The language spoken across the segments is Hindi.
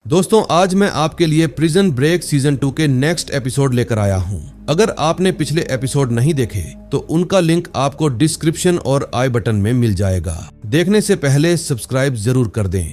दोस्तों आज मैं आपके लिए प्रिजन ब्रेक सीजन 2 के नेक्स्ट एपिसोड लेकर आया हूं। अगर आपने पिछले एपिसोड नहीं देखे तो उनका लिंक आपको डिस्क्रिप्शन और आई बटन में मिल जाएगा। देखने से पहले सब्सक्राइब जरूर कर दें।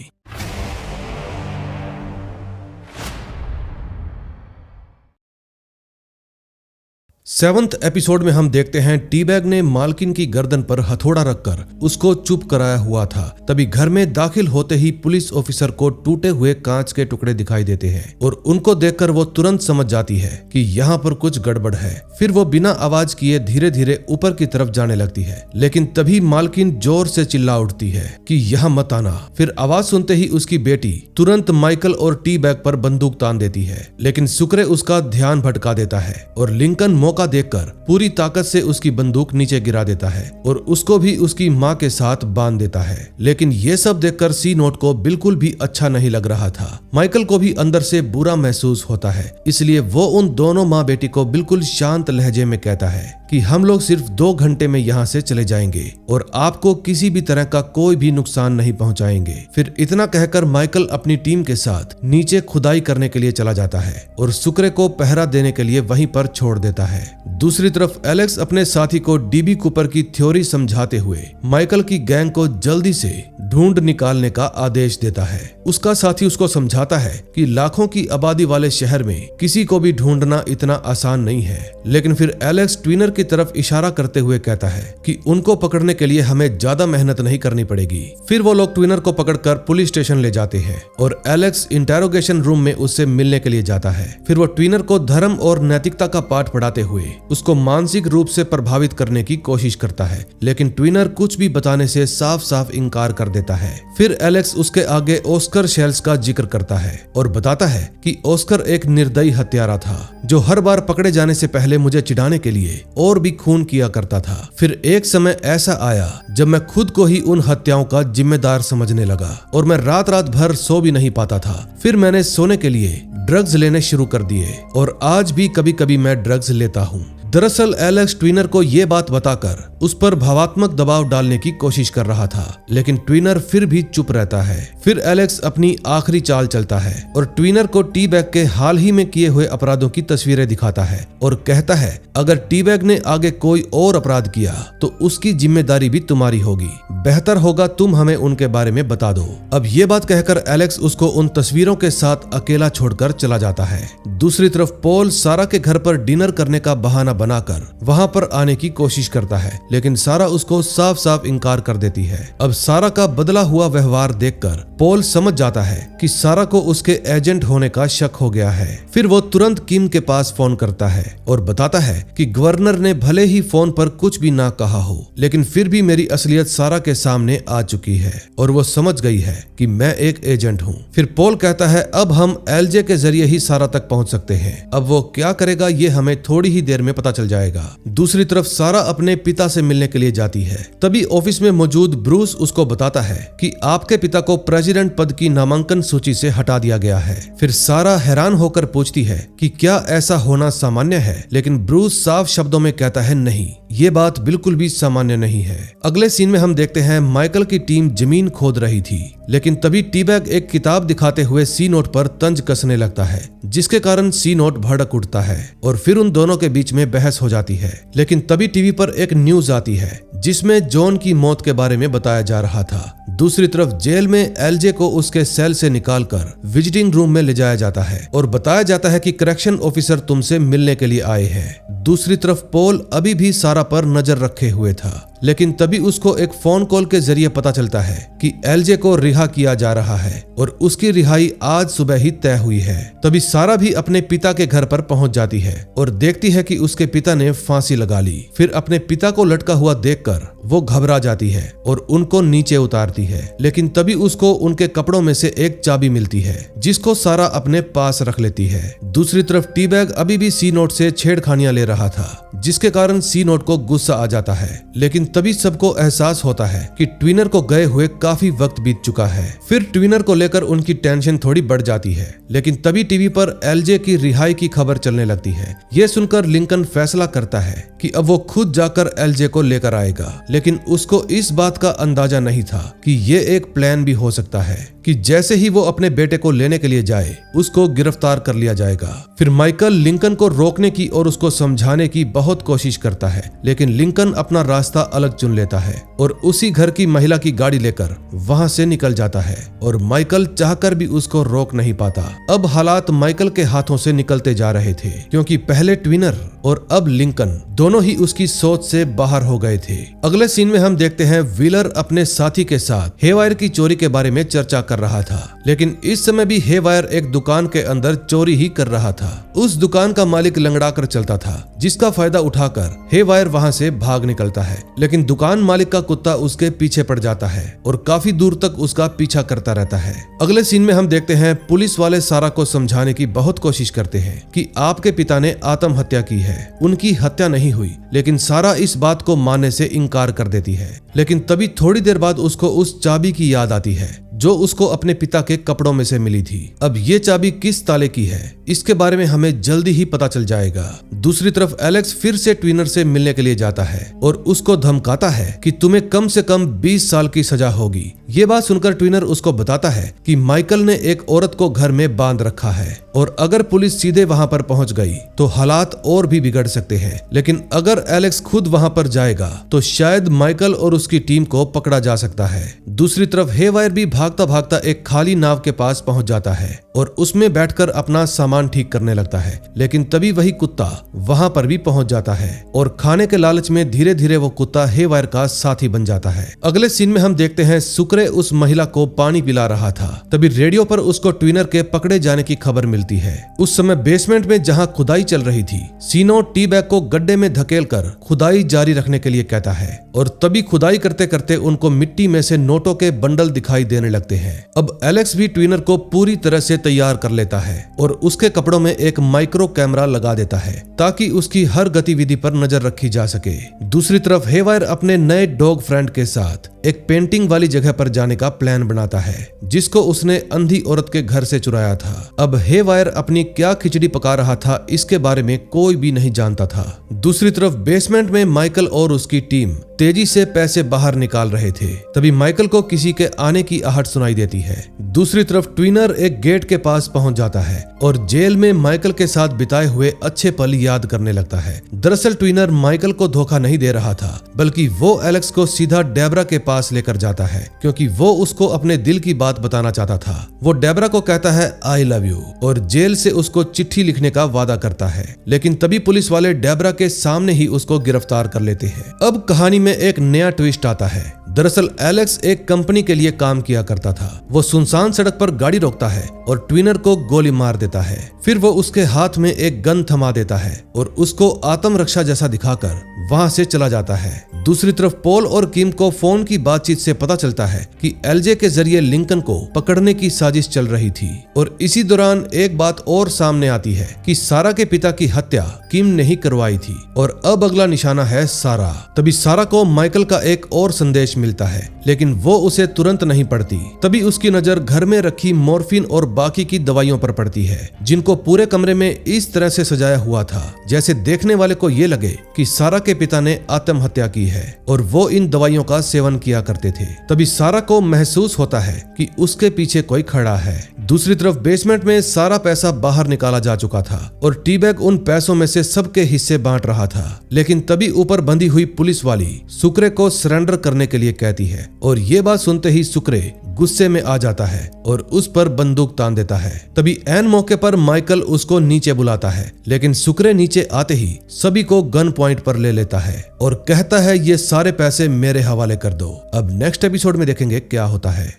7th एपिसोड में हम देखते हैं टी-बैग ने मालकिन की गर्दन पर हथौड़ा रखकर उसको चुप कराया हुआ था। तभी घर में दाखिल होते ही पुलिस ऑफिसर को टूटे हुए कांच के टुकड़े दिखाई देते हैं और उनको देखकर वो तुरंत समझ जाती है कि यहाँ पर कुछ गड़बड़ है। फिर वो बिना आवाज किए धीरे धीरे ऊपर की तरफ जाने लगती है, लेकिन तभी मालकिन जोर से चिल्ला उठती है कि यहाँ मत आना। फिर आवाज सुनते ही उसकी बेटी तुरंत माइकल और टी-बैग पर बंदूक तान देती है, लेकिन शुक्र उसका ध्यान भटका देता है और लिंकन मौका देखकर पूरी ताकत से उसकी बंदूक नीचे गिरा देता है और उसको भी उसकी माँ के साथ बांध देता है। लेकिन ये सब देखकर सी नोट को बिल्कुल भी अच्छा नहीं लग रहा था। माइकल को भी अंदर से बुरा महसूस होता है, इसलिए वो उन दोनों माँ बेटी को बिल्कुल शांत लहजे में कहता है कि हम लोग सिर्फ 2 घंटे में यहाँ से चले जाएंगे और आपको किसी भी तरह का कोई भी नुकसान नहीं पहुँचाएंगे। फिर इतना कहकर माइकल अपनी टीम के साथ नीचे खुदाई करने के लिए चला जाता है और शुक्र को पहरा देने के लिए वहीं पर छोड़ देता है। दूसरी तरफ एलेक्स अपने साथी को डीबी कूपर की थ्योरी समझाते हुए माइकल की गैंग को जल्दी से ढूंढ निकालने का आदेश देता है। उसका साथी उसको समझाता है कि लाखों की आबादी वाले शहर में किसी को भी ढूंढना इतना आसान नहीं है। लेकिन फिर एलेक्स ट्विनर की तरफ इशारा करते हुए कहता है कि उनको पकड़ने के लिए हमें ज्यादा मेहनत नहीं करनी पड़ेगी। फिर वो लोग ट्विनर को पकड़कर पुलिस स्टेशन ले जाते हैं और एलेक्स इंटेरोगेशन रूम में उससे मिलने के लिए जाता है। फिर वो ट्विनर को धर्म और नैतिकता का पाठ पढ़ाते हुए उसको मानसिक रूप से प्रभावित करने की कोशिश करता है, लेकिन ट्विनर कुछ भी बताने से साफ साफ इनकार कर देता है। फिर एलेक्स उसके आगे ऑस्कर शेल्स का जिक्र करता है और बताता है कि ऑस्कर एक निर्दयी हत्यारा था जो हर बार पकड़े जाने से पहले मुझे चिढ़ाने के लिए और भी खून किया करता था। फिर एक समय ऐसा आया जब मैं खुद को ही उन हत्याओं का जिम्मेदार समझने लगा और मैं रात रात भर सो भी नहीं पाता था। फिर मैंने सोने के लिए ड्रग्स लेने शुरू कर दिए और आज भी कभी कभी मैं ड्रग्स लेता हूँ। दरअसल एलेक्स ट्विनर को ये बात बताकर उस पर भावात्मक दबाव डालने की कोशिश कर रहा था, लेकिन ट्विनर फिर भी चुप रहता है। फिर एलेक्स अपनी आखिरी चाल चलता है और ट्विनर को टी-बैग के हाल ही में किए हुए अपराधों की तस्वीरें दिखाता है और कहता है अगर टी-बैग ने आगे कोई और अपराध किया तो उसकी जिम्मेदारी भी तुम्हारी होगी। बेहतर होगा तुम हमें उनके बारे में बता दो। अब ये बात कहकर एलेक्स उसको उन तस्वीरों के साथ अकेला छोड़कर चला जाता है। दूसरी तरफ पॉल सारा के घर पर डिनर करने का बहाना बनाकर वहां पर आने की कोशिश करता है, लेकिन सारा उसको साफ साफ इनकार कर देती है। अब सारा का बदला हुआ व्यवहार देखकर पॉल समझ जाता है कि सारा को उसके एजेंट होने का शक हो गया है। फिर वो तुरंत किम के पास फोन करता है और बताता है कि गवर्नर ने भले ही फोन पर कुछ भी ना कहा हो, लेकिन फिर भी मेरी असलियत सारा के सामने आ चुकी है और वो समझ गई है कि मैं एक एजेंट हूँ। फिर पॉल कहता है अब हम एलजे के जरिए ही सारा तक पहुँच सकते हैं। अब वो क्या करेगा ये हमें थोड़ी ही देर में पता चल जाएगा। दूसरी तरफ सारा अपने पिता से मिलने के लिए जाती है। तभी ऑफिस में मौजूद ब्रूस उसको बताता है कि आपके पिता को प्रेसिडेंट पद की नामांकन सूची से हटा दिया गया है। फिर सारा हैरान होकर पूछती है कि क्या ऐसा होना सामान्य है, लेकिन ब्रूस साफ शब्दों में कहता है नहीं, ये बात बिल्कुल भी सामान्य नहीं है। अगले सीन में हम देखते हैं माइकल की टीम जमीन खोद रही थी, लेकिन तभी टी-बैग एक किताब दिखाते हुए सी नोट पर तंज कसने लगता है, जिसके कारण सी नोट भड़क उठता है और फिर उन दोनों के बीच में बहस हो जाती है। लेकिन तभी टीवी पर एक न्यूज आती है जिसमें जॉन की मौत के बारे में बताया जा रहा था। दूसरी तरफ जेल में एलजे को उसके सेल से निकालकर विजिटिंग रूम में ले जाया जाता है और बताया जाता है कि करेक्शन ऑफिसर तुमसे मिलने के लिए आए हैं। दूसरी तरफ पॉल अभी भी सारा पर नजर रखे हुए था, लेकिन तभी उसको एक फोन कॉल के जरिए पता चलता है कि एलजे को रिहा किया जा रहा है और उसकी रिहाई आज सुबह ही तय हुई है। तभी सारा भी अपने पिता के घर पर पहुंच जाती है और देखती है कि उसके पिता ने फांसी लगा ली। फिर अपने पिता को लटका हुआ देखकर वो घबरा जाती है और उनको नीचे उतारती है, लेकिन तभी उसको उनके कपड़ों में से एक चाबी मिलती है जिसको सारा अपने पास रख लेती है। दूसरी तरफ टी-बैग अभी भी सी नोट से छेड़खानियां ले रहा था, जिसके कारण सी नोट को गुस्सा आ जाता है, लेकिन तभी सबको एहसास होता है कि ट्विनर को गए हुए काफी वक्त बीत चुका है। फिर ट्विनर को लेकर उनकी टेंशन थोड़ी बढ़ जाती है, लेकिन तभी टीवी पर एलजे की रिहाई की खबर चलने लगती है। ये सुनकर लिंकन फैसला करता है कि कि अब वो खुद जाकर एलजे को लेकर आएगा, लेकिन उसको इस बात का अंदाजा नहीं था कि ये एक प्लान भी हो सकता है कि जैसे ही वो अपने बेटे को लेने के लिए जाए उसको गिरफ्तार कर लिया जाएगा। फिर माइकल लिंकन को रोकने की और उसको समझाने की बहुत कोशिश करता है, लेकिन लिंकन अपना रास्ता अलग चुन लेता है और उसी घर की महिला की गाड़ी लेकर वहां से निकल जाता है और माइकल चाहकर भी उसको रोक नहीं पाता। अब हालात माइकल के हाथों से निकलते जा रहे थे, क्योंकि पहले ट्विनर और अब लिंकन दोनों ही उसकी सोच से बाहर हो गए थे। अगले सीन में हम देखते हैं व्हीलर अपने साथी के साथ हेवायर की चोरी के बारे में चर्चा कर रहा था, लेकिन इस समय भी हेवायर एक दुकान के अंदर चोरी ही कर रहा था। उस दुकान का मालिक लंगड़ा कर चलता था, जिसका फायदा उठाकर हेवायर वहां से भाग निकलता है, लेकिन दुकान मालिक का कुत्ता उसके पीछे पड़ जाता है और काफी दूर तक उसका पीछा करता रहता है। अगले सीन में हम देखते हैं पुलिस वाले सारा को समझाने की बहुत कोशिश करते हैं कि आपके पिता ने आत्महत्या की है, उनकी हत्या नहीं हुई, लेकिन सारा इस बात को मानने से इनकार कर देती है। लेकिन तभी थोड़ी देर बाद उसको उस चाबी की याद आती है जो उसको अपने पिता के कपड़ों में से मिली थी। अब ये चाबी किस ताले की है इसके बारे में हमें जल्दी ही पता चल जाएगा। दूसरी तरफ एलेक्स फिर से ट्विनर से मिलने के लिए जाता है और उसको धमकाता है कि तुम्हें कम से कम 20 साल की सजा होगी। ये बात सुनकर ट्विनर उसको बताता है कि माइकल ने एक औरत को घर में बांध रखा है और अगर पुलिस सीधे वहां पर पहुंच गई तो हालात और भी बिगड़ सकते हैं, लेकिन अगर एलेक्स खुद वहां पर जाएगा तो शायद माइकल और उसकी टीम को पकड़ा जा सकता है। दूसरी तरफ हेवायर भी भागता भागता एक खाली नाव के पास पहुंच जाता है और उसमें बैठकर अपना सामान ठीक करने लगता है, लेकिन तभी वही कुत्ता वहां पर भी पहुंच जाता है और खाने के लालच में धीरे धीरे वो कुत्ता हेवायर का साथी बन जाता है। अगले सीन में हम देखते हैं सुक्रे उस महिला को पानी पिला रहा था, तभी रेडियो पर उसको ट्विनर के पकड़े जाने की खबर मिलती है। उस समय बेसमेंट में जहां खुदाई चल रही थी, सीनो टी बैग को गड्ढे में धकेलकर खुदाई जारी रखने के लिए कहता है और तभी खुदाई करते करते उनको मिट्टी में से नोटों के बंडल दिखाई देने लगते हैं। अब एलेक्स भी ट्विनर को पूरी तरह से तैयार कर लेता है और उसके कपड़ों में एक माइक्रो कैमरा लगा देता है ताकि उसकी हर गतिविधि पर नजर रखी जा सके। दूसरी तरफ हेवायर अपने नए डॉग फ्रेंड के साथ एक पेंटिंग वाली जगह पर जाने का प्लान बनाता है जिसको उसने अंधी औरत के घर से चुराया था। अब हेवायर अपनी क्या खिचड़ी पका रहा था इसके बारे में कोई भी नहीं जानता था। दूसरी तरफ बेसमेंट में माइकल और उसकी टीम तेजी से पैसे बाहर निकाल रहे थे, तभी माइकल को किसी के आने की आहट सुनाई देती है। दूसरी तरफ ट्विनर एक गेट के पास पहुंच जाता है और जेल में माइकल के साथ बिताए हुए अच्छे पल याद करने लगता है। दरअसल ट्विनर माइकल को धोखा नहीं दे रहा था, बल्कि वो एलेक्स को सीधा डेबरा के पास लेकर जाता है, क्योंकि वो उसको अपने दिल की बात बताना चाहता था। वो डेबरा को कहता है आई लव यू और जेल से उसको चिट्ठी लिखने का वादा करता है, लेकिन तभी पुलिस वाले डेबरा के सामने ही उसको गिरफ्तार कर लेते हैं। अब कहानी में एक नया ट्विस्ट आता है। दरअसल एलेक्स एक कंपनी के लिए काम किया करता था। वो सुनसान सड़क पर गाड़ी रोकता है और ट्विनर को गोली मार देता है। फिर वो उसके हाथ में एक गन थमा देता है और उसको आत्मरक्षा जैसा दिखाकर वहां से चला जाता है। दूसरी तरफ पॉल और किम को फोन की बातचीत से पता चलता है कि एलजे के जरिए लिंकन को पकड़ने की साजिश चल रही थी और इसी दौरान एक बात और सामने आती है कि सारा के पिता की हत्या किम ने ही करवाई थी और अब अगला निशाना है सारा। तभी सारा को माइकल का एक और संदेश मिलता है, लेकिन वो उसे तुरंत नहीं पढ़ती। तभी उसकी नजर घर में रखी मॉर्फिन और बाकी की दवाइयों पर पड़ती है, जिनको पूरे कमरे में इस तरह से सजाया हुआ था जैसे देखने वाले को ये लगे कि सारा के पिता ने आत्महत्या की है और वो इन दवाइयों का सेवन किया करते थे। तभी सारा को महसूस होता है कि उसके पीछे कोई खड़ा है। दूसरी तरफ बेसमेंट में सारा पैसा बाहर निकाला जा चुका था और टी बैग उन पैसों में से सबके हिस्से बांट रहा था, लेकिन तभी ऊपर बंधी हुई पुलिस वाली सुक्रे को सरेंडर करने के लिए कहती है और ये बात सुनते ही सुक्रे गुस्से में आ जाता है और उस पर बंदूक तान देता है। तभी ऐन मौके पर माइकल उसको नीचे बुलाता है, लेकिन सुक्रे नीचे आते ही सभी को गन पॉइंट पर ले लेता है और कहता है ये सारे पैसे मेरे हवाले कर दो। अब नेक्स्ट एपिसोड में देखेंगे क्या होता है।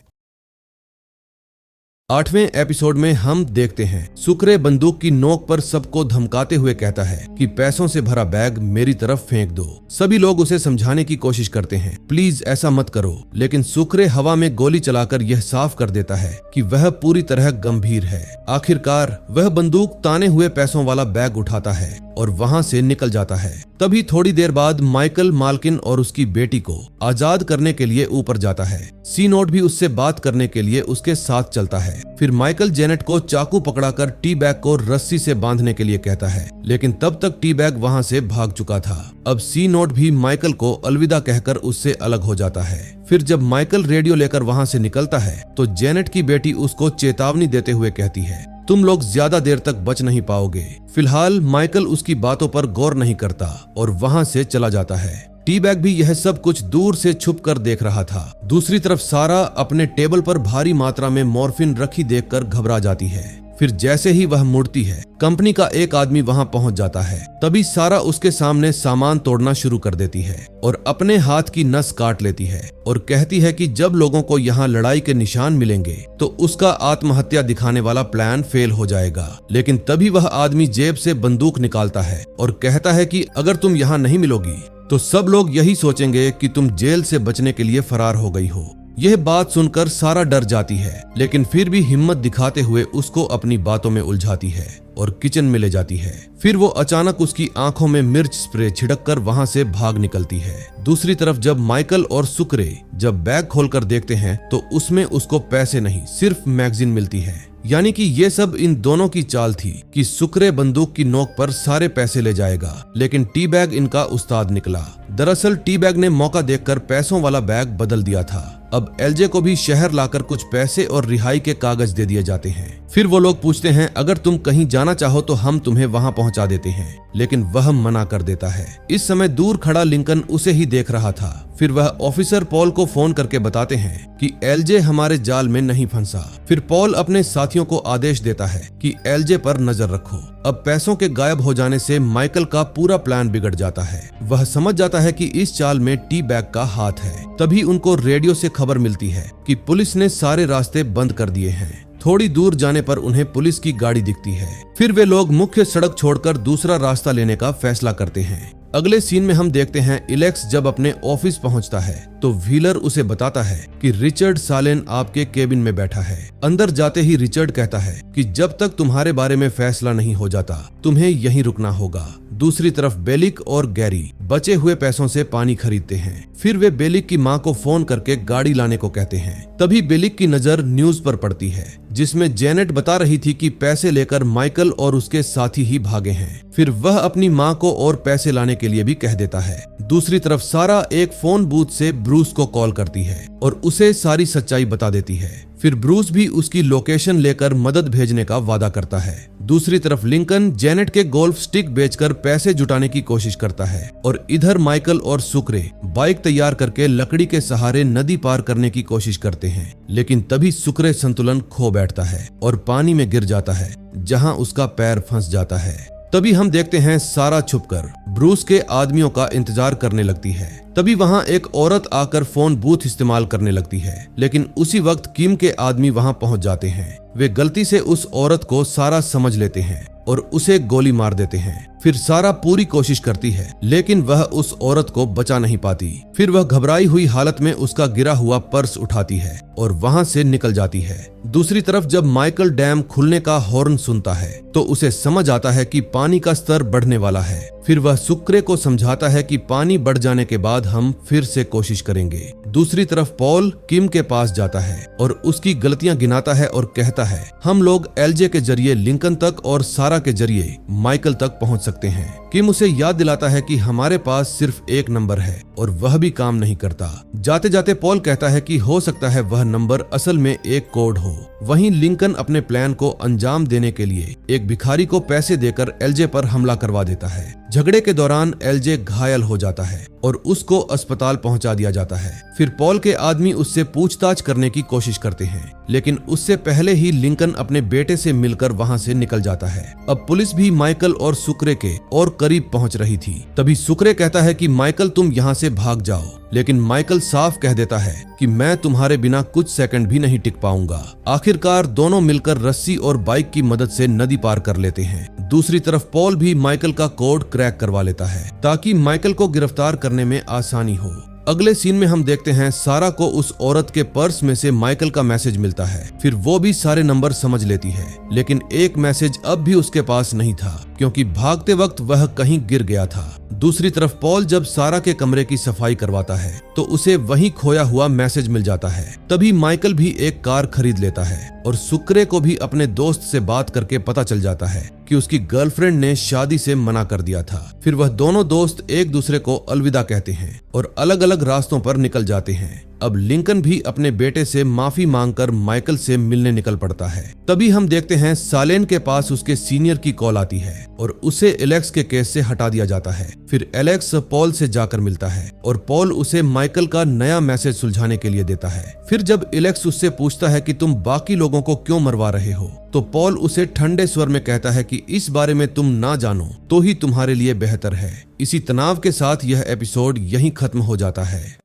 8वें एपिसोड में हम देखते हैं सुक्रे बंदूक की नोक पर सबको धमकाते हुए कहता है कि पैसों से भरा बैग मेरी तरफ फेंक दो। सभी लोग उसे समझाने की कोशिश करते हैं, प्लीज ऐसा मत करो, लेकिन सुक्रे हवा में गोली चलाकर यह साफ कर देता है कि वह पूरी तरह गंभीर है। आखिरकार वह बंदूक ताने हुए पैसों वाला बैग उठाता है और वहां से निकल जाता है। तभी थोड़ी देर बाद माइकल मालकिन और उसकी बेटी को आजाद करने के लिए ऊपर जाता है। सी नोट भी उससे बात करने के लिए उसके साथ चलता है। फिर माइकल जेनेट को चाकू पकड़ाकर टी बैग को रस्सी से बांधने के लिए कहता है, लेकिन तब तक टी बैग वहां से भाग चुका था। अब सी नोट भी माइकल को अलविदा कहकर उससे अलग हो जाता है। फिर जब माइकल रेडियो लेकर वहां से निकलता है तो जेनेट की बेटी उसको चेतावनी देते हुए कहती है, तुम लोग ज्यादा देर तक बच नहीं पाओगे। फिलहाल माइकल उसकी बातों पर गौर नहीं करता और वहां से चला जाता है। टी बैग भी यह सब कुछ दूर से छुप कर देख रहा था। दूसरी तरफ सारा अपने टेबल पर भारी मात्रा में मॉर्फिन रखी देखकर घबरा जाती है। फिर जैसे ही वह मुड़ती है, कंपनी का एक आदमी वहां पहुंच जाता है। तभी सारा उसके सामने सामान तोड़ना शुरू कर देती है और अपने हाथ की नस काट लेती है और कहती है कि जब लोगों को यहाँ लड़ाई के निशान मिलेंगे तो उसका आत्महत्या दिखाने वाला प्लान फेल हो जाएगा। लेकिन तभी वह आदमी जेब से बंदूक निकालता है और कहता है कि अगर तुम यहाँ नहीं मिलोगी तो सब लोग यही सोचेंगे कि तुम जेल से बचने के लिए फरार हो गई हो। यह बात सुनकर सारा डर जाती है, लेकिन फिर भी हिम्मत दिखाते हुए उसको अपनी बातों में उलझाती है और किचन में ले जाती है। फिर वो अचानक उसकी आंखों में मिर्च स्प्रे छिड़क कर वहां से भाग निकलती है। दूसरी तरफ जब माइकल और सुक्रे जब बैग खोलकर देखते हैं तो उसमें उसको पैसे नहीं, सिर्फ मैगजीन मिलती है। यानी कि ये सब इन दोनों की चाल थी कि सुक्रे बंदूक की नोक पर सारे पैसे ले जाएगा, लेकिन टी बैग इनका उस्ताद निकला। दरअसल टी बैग ने मौका देखकर पैसों वाला बैग बदल दिया था। अब एलजे को भी शहर लाकर कुछ पैसे और रिहाई के कागज दे दिए जाते हैं। फिर वो लोग पूछते हैं, अगर तुम कहीं जाना चाहो तो हम तुम्हें वहां पहुंचा देते हैं, लेकिन वह मना कर देता है। इस समय दूर खड़ा लिंकन उसे ही देख रहा था। फिर वह ऑफिसर पॉल को फोन करके बताते हैं कि एलजे हमारे जाल में नहीं फंसा। फिर पॉल अपने साथियों को आदेश देता है कि एलजे पर नजर रखो। अब पैसों के गायब हो जाने से माइकल का पूरा प्लान बिगड़ जाता है। वह समझ जाता है कि इस चाल में टी बैग का हाथ है। तभी उनको रेडियो से खबर मिलती है कि पुलिस ने सारे रास्ते बंद कर दिए हैं। थोड़ी दूर जाने पर उन्हें पुलिस की गाड़ी दिखती है। फिर वे लोग मुख्य सड़क छोड़कर दूसरा रास्ता लेने का फैसला करते हैं। अगले सीन में हम देखते हैं इलेक्स जब अपने ऑफिस पहुंचता है तो व्हीलर उसे बताता है कि रिचर्ड सालेन आपके केबिन में बैठा है। अंदर जाते ही रिचर्ड कहता है कि जब तक तुम्हारे बारे में फैसला नहीं हो जाता तुम्हें यहीं रुकना होगा। दूसरी तरफ बेलिक और गैरी बचे हुए पैसों से पानी खरीदते हैं। फिर वे बेलिक की मां को फोन करके गाड़ी लाने को कहते हैं। तभी बेलिक की नजर न्यूज पर पड़ती है जिसमें जेनेट बता रही थी कि पैसे लेकर माइकल और उसके साथी ही भागे हैं। फिर वह अपनी मां को और पैसे लाने के लिए भी कह देता है। दूसरी तरफ सारा एक फोन बूथ से ब्रूस को कॉल करती है और उसे सारी सच्चाई बता देती है। फिर ब्रूस भी उसकी लोकेशन लेकर मदद भेजने का वादा करता है। दूसरी तरफ लिंकन जेनेट के गोल्फ स्टिक बेचकर पैसे जुटाने की कोशिश करता है और इधर माइकल और सुक्रे बाइक तैयार करके लकड़ी के सहारे नदी पार करने की कोशिश करते हैं। लेकिन तभी सुक्रे संतुलन खो बैठता है और पानी में गिर जाता है, जहां उसका पैर फंस जाता है। तभी हम देखते हैं सारा छुपकर ब्रूस के आदमियों का इंतजार करने लगती है। तभी वहां एक औरत आकर फोन बूथ इस्तेमाल करने लगती है, लेकिन उसी वक्त किम के आदमी वहां पहुंच जाते हैं। वे गलती से उस औरत को सारा समझ लेते हैं और उसे गोली मार देते हैं। फिर सारा पूरी कोशिश करती है, लेकिन वह उस औरत को बचा नहीं पाती। फिर वह घबराई हुई हालत में उसका गिरा हुआ पर्स उठाती है और वहां से निकल जाती है। दूसरी तरफ जब माइकल डैम खुलने का हॉर्न सुनता है तो उसे समझ आता है कि पानी का स्तर बढ़ने वाला है। फिर वह सुक्रे को समझाता है कि पानी बढ़ जाने के बाद हम फिर से कोशिश करेंगे। दूसरी तरफ पॉल किम के पास जाता है और उसकी गलतियां गिनाता है और कहता है, हम लोग एलजे के जरिए लिंकन तक और सारा के जरिए माइकल तक पहुंच सकते हैं। किम उसे याद दिलाता है कि हमारे पास सिर्फ एक नंबर है और वह भी काम नहीं करता। जाते जाते पॉल कहता है कि हो सकता है वह नंबर असल में एक कोड हो। वहीं लिंकन अपने प्लान को अंजाम देने के लिए एक भिखारी को पैसे देकर एलजे पर हमला करवा देता है। झगड़े के दौरान एलजे घायल हो जाता है और उसको अस्पताल पहुंचा दिया जाता है। फिर पॉल के आदमी उससे पूछताछ करने की कोशिश करते हैं, लेकिन उससे पहले ही लिंकन अपने बेटे से मिलकर वहां से निकल जाता है। अब पुलिस भी माइकल और सुक्रे के और करीब पहुंच रही थी। तभी सुक्रे कहता है कि माइकल तुम यहाँ से भाग जाओ, लेकिन माइकल साफ कह देता है कि मैं तुम्हारे बिना कुछ सेकंड भी नहीं टिक पाऊंगा। आखिरकार दोनों मिलकर रस्सी और बाइक की मदद से नदी पार कर लेते हैं। दूसरी तरफ पॉल भी माइकल का कोड क्रैक करवा लेता है ताकि माइकल को गिरफ्तार करने में आसानी हो। अगले सीन में हम देखते हैं सारा को उस औरत के पर्स में से माइकल का मैसेज मिलता है। फिर वो भी सारे नंबर समझ लेती है, लेकिन एक मैसेज अब भी उसके पास नहीं था क्योंकि भागते वक्त वह कहीं गिर गया था। दूसरी तरफ पॉल जब सारा के कमरे की सफाई करवाता है तो उसे वहीं खोया हुआ मैसेज मिल जाता है। तभी माइकल भी एक कार खरीद लेता है और शुक्रे को भी अपने दोस्त से बात करके पता चल जाता है कि उसकी गर्लफ्रेंड ने शादी से मना कर दिया था। फिर वह दोनों दोस्त एक दूसरे को अलविदा कहते हैं और अलग अलग रास्तों पर निकल जाते हैं। अब लिंकन भी अपने बेटे से माफी मांगकर माइकल से मिलने निकल पड़ता है। तभी हम देखते हैं सालेन के पास उसके सीनियर की कॉल आती है और उसे एलेक्स के केस से हटा दिया जाता है। फिर एलेक्स पॉल से जाकर मिलता है और पॉल उसे माइकल का नया मैसेज सुलझाने के लिए देता है। फिर जब एलेक्स उससे पूछता है कि तुम बाकी लोगों को क्यों मरवा रहे हो, तो पॉल उसे ठंडे स्वर में कहता है कि इस बारे में तुम ना जानो तो ही तुम्हारे लिए बेहतर है। इसी तनाव के साथ यह एपिसोड यहीं खत्म हो जाता है।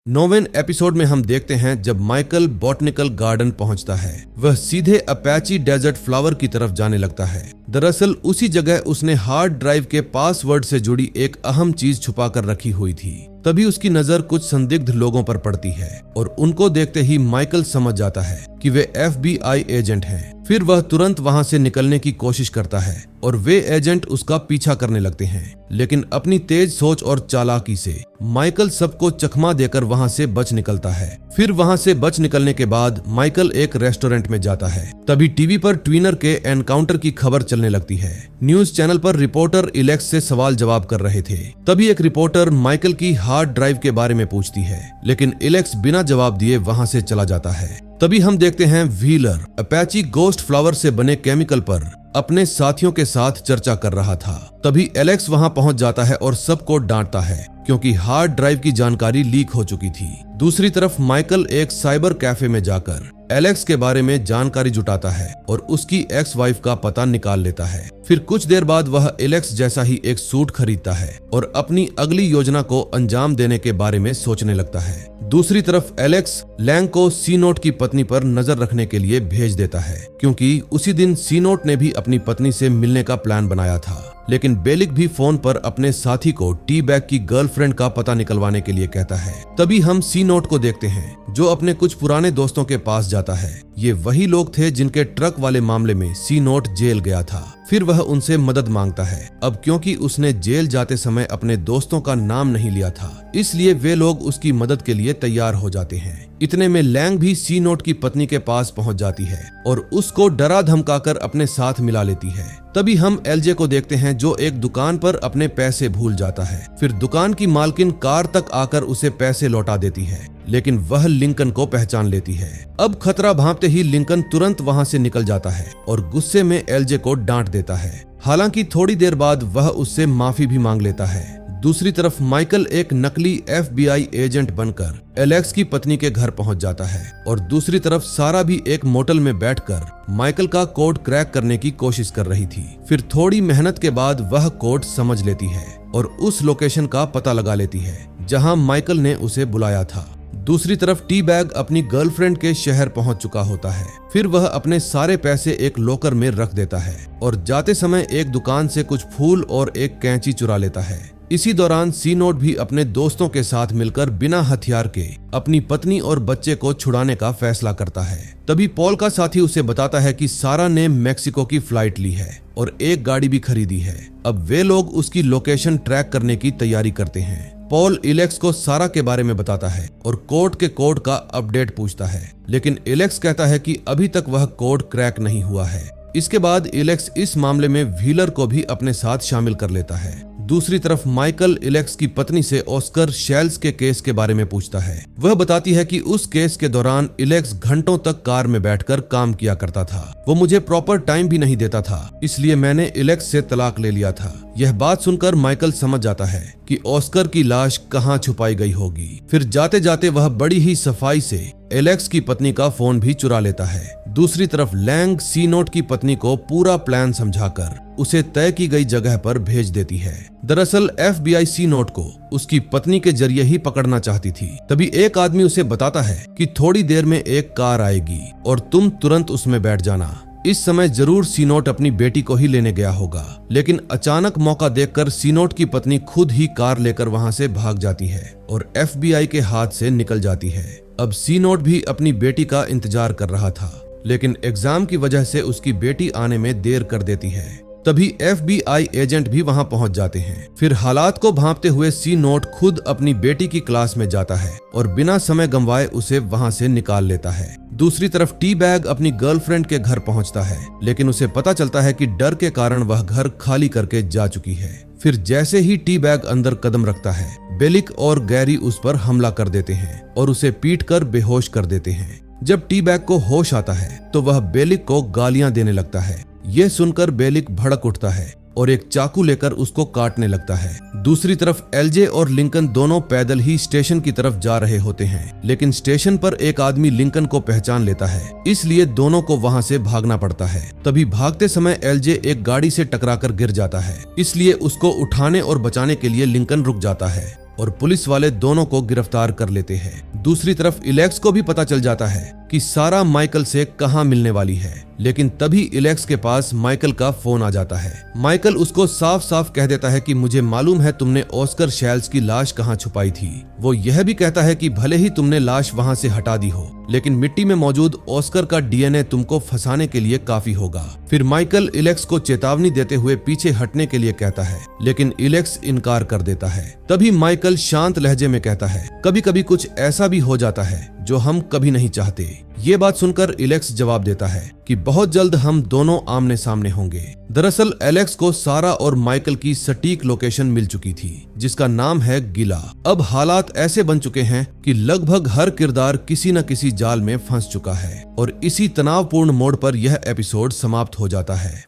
9वें एपिसोड में हम देखते हैं जब माइकल बॉटनिकल गार्डन पहुंचता है, वह सीधे अपाची डेजर्ट फ्लावर की तरफ जाने लगता है। दरअसल उसी जगह उसने हार्ड ड्राइव के पासवर्ड से जुड़ी एक अहम चीज छुपा कर रखी हुई थी। तभी उसकी नजर कुछ संदिग्ध लोगों पर पड़ती है और उनको देखते ही माइकल समझ जाता है कि वे FBI एजेंट हैं। फिर वह तुरंत वहां से निकलने की कोशिश करता है और वे एजेंट उसका पीछा करने लगते हैं, लेकिन अपनी तेज सोच और चालाकी से माइकल सबको चकमा देकर वहां से बच निकलता है। फिर वहां से बच निकलने के बाद माइकल एक रेस्टोरेंट में जाता है। तभी टीवी पर ट्विनर के एनकाउंटर की खबर चलने लगती है। न्यूज चैनल पर रिपोर्टर इलेक्स से सवाल जवाब कर रहे थे। तभी एक रिपोर्टर माइकल की हार्ड ड्राइव के बारे में पूछती है, लेकिन इलेक्स बिना जवाब दिए वहां से चला जाता है। तभी हम देखते हैं व्हीलर अपाची गोस्ट फ्लावर से बने केमिकल पर अपने साथियों के साथ चर्चा कर रहा था। तभी एलेक्स वहां पहुंच जाता है और सबको डांटता है क्योंकि हार्ड ड्राइव की जानकारी लीक हो चुकी थी। दूसरी तरफ माइकल एक साइबर कैफे में जाकर एलेक्स के बारे में जानकारी जुटाता है और उसकी एक्स वाइफ का पता निकाल लेता है। फिर कुछ देर बाद वह एलेक्स जैसा ही एक सूट खरीदता है और अपनी अगली योजना को अंजाम देने के बारे में सोचने लगता है। दूसरी तरफ एलेक्स लैंग को सी नोट की पत्नी पर नजर रखने के लिए भेज देता है क्योंकि उसी दिन सी नोट ने भी अपनी पत्नी से मिलने का प्लान बनाया था। लेकिन बेलिक भी फोन पर अपने साथी को टी बैग की गर्लफ्रेंड का पता निकलवाने के लिए कहता है। तभी हम सी नोट को देखते हैं जो अपने कुछ पुराने दोस्तों के पास जाता है। ये वही लोग थे जिनके ट्रक वाले मामले में सी नोट जेल गया था। फिर वह उनसे मदद मांगता है। अब क्योंकि उसने जेल जाते समय अपने दोस्तों का नाम नहीं लिया था, इसलिए वे लोग उसकी मदद के लिए तैयार हो जाते हैं। इतने में लैंग भी सी नोट की पत्नी के पास पहुंच जाती है और उसको डरा धमकाकर अपने साथ मिला लेती है। तभी हम एलजे को देखते हैं जो एक दुकान पर अपने पैसे भूल जाता है। फिर दुकान की मालकिन कार तक आकर उसे पैसे लौटा देती है, लेकिन वह लिंकन को पहचान लेती है। अब खतरा भांपते ही लिंकन तुरंत वहां से निकल जाता है और गुस्से में एलजे को डांट देता है। हालांकि थोड़ी देर बाद वह उससे माफी भी मांग लेता है। दूसरी तरफ माइकल एक नकली FBI एजेंट बनकर एलेक्स की पत्नी के घर पहुंच जाता है और दूसरी तरफ सारा भी एक मोटल में बैठकर माइकल का कोड क्रैक करने की कोशिश कर रही थी। फिर थोड़ी मेहनत के बाद वह कोड समझ लेती है और उस लोकेशन का पता लगा लेती है जहां माइकल ने उसे बुलाया था। दूसरी तरफ टी बैग अपनी गर्लफ्रेंड के शहर पहुंच चुका होता है। फिर वह अपने सारे पैसे एक लॉकर में रख देता है और जाते समय एक दुकान से कुछ फूल और एक कैंची चुरा लेता है। इसी दौरान सी नोट भी अपने दोस्तों के साथ मिलकर बिना हथियार के अपनी पत्नी और बच्चे को छुड़ाने का फैसला करता है। तभी पॉल का साथी उसे बताता है कि सारा ने मेक्सिको की फ्लाइट ली है और एक गाड़ी भी खरीदी है। अब वे लोग उसकी लोकेशन ट्रैक करने की तैयारी करते हैं। पॉल इलेक्स को सारा के बारे में बताता है और कोड के कोड का अपडेट पूछता है, लेकिन इलेक्स कहता है कि अभी तक वह कोड क्रैक नहीं हुआ है। इसके बाद इलेक्स इस मामले में व्हीलर को भी अपने साथ शामिल कर लेता है। दूसरी तरफ माइकल इलेक्स की पत्नी से ऑस्कर शेल्स के केस के बारे में पूछता है। वह बताती है कि उस केस के दौरान इलेक्स घंटों तक कार में बैठकर काम किया करता था। वो मुझे प्रॉपर टाइम भी नहीं देता था, इसलिए मैंने इलेक्स से तलाक ले लिया था। यह बात सुनकर माइकल समझ जाता है कि ऑस्कर की लाश कहाँ छुपाई गई होगी। फिर जाते जाते वह बड़ी ही सफाई से एलेक्स की पत्नी का फोन भी चुरा लेता है। दूसरी तरफ लैंग सी नोट की पत्नी को पूरा प्लान समझाकर उसे तय की गई जगह पर भेज देती है। दरअसल FBI सी नोट को उसकी पत्नी के जरिए ही पकड़ना चाहती थी। तभी एक आदमी उसे बताता है कि थोड़ी देर में एक कार आएगी और तुम तुरंत उसमें बैठ जाना। इस समय जरूर सीनोट अपनी बेटी को ही लेने गया होगा। लेकिन अचानक मौका देखकर सीनोट की पत्नी खुद ही कार लेकर वहां से भाग जाती है और FBI के हाथ से निकल जाती है। अब सीनोट भी अपनी बेटी का इंतजार कर रहा था, लेकिन एग्जाम की वजह से उसकी बेटी आने में देर कर देती है। तभी FBI एजेंट भी वहां पहुंच जाते हैं। फिर हालात को भांपते हुए सीनोट खुद अपनी बेटी की क्लास में जाता है और बिना समय गंवाए उसे वहां से निकाल लेता है। दूसरी तरफ टी-बैग अपनी गर्लफ्रेंड के घर पहुंचता है, लेकिन उसे पता चलता है कि डर के कारण वह घर खाली करके जा चुकी है। फिर जैसे ही टी-बैग अंदर कदम रखता है, बेलिक और गैरी उस पर हमला कर देते हैं और उसे पीटकर बेहोश कर देते हैं। जब टी-बैग को होश आता है तो वह बेलिक को गालियां देने लगता है। यह सुनकर बेलिक भड़क उठता है और एक चाकू लेकर उसको काटने लगता है। दूसरी तरफ LJ और लिंकन दोनों पैदल ही स्टेशन की तरफ जा रहे होते हैं, लेकिन स्टेशन पर एक आदमी लिंकन को पहचान लेता है, इसलिए दोनों को वहां से भागना पड़ता है। तभी भागते समय LJ एक गाड़ी से टकराकर गिर जाता है, इसलिए उसको उठाने और बचाने के लिए लिंकन रुक जाता है और पुलिस वाले दोनों को गिरफ्तार कर लेते हैं। दूसरी तरफ इलेक्स को भी पता चल जाता है कि सारा माइकल से कहां मिलने वाली है, लेकिन तभी इलेक्स के पास माइकल का फोन आ जाता है। माइकल उसको साफ साफ कह देता है कि मुझे मालूम है तुमने ऑस्कर शैल्स की लाश कहां छुपाई थी। वो यह भी कहता है कि भले ही तुमने लाश वहां से हटा दी हो, लेकिन मिट्टी में मौजूद ऑस्कर का DNA तुमको फंसाने के लिए काफी होगा। फिर माइकल इलेक्स को चेतावनी देते हुए पीछे हटने के लिए कहता है, लेकिन इलेक्स इनकार कर देता है। तभी माइकल शांत लहजे में कहता है, कभी कभी कुछ ऐसा भी हो जाता है जो हम कभी नहीं चाहते। ये बात सुनकर इलेक्स जवाब देता है कि बहुत जल्द हम दोनों आमने सामने होंगे। दरअसल एलेक्स को सारा और माइकल की सटीक लोकेशन मिल चुकी थी, जिसका नाम है गिला। अब हालात ऐसे बन चुके हैं कि लगभग हर किरदार किसी न किसी जाल में फंस चुका है और इसी तनावपूर्ण मोड़ पर यह एपिसोड समाप्त हो जाता है।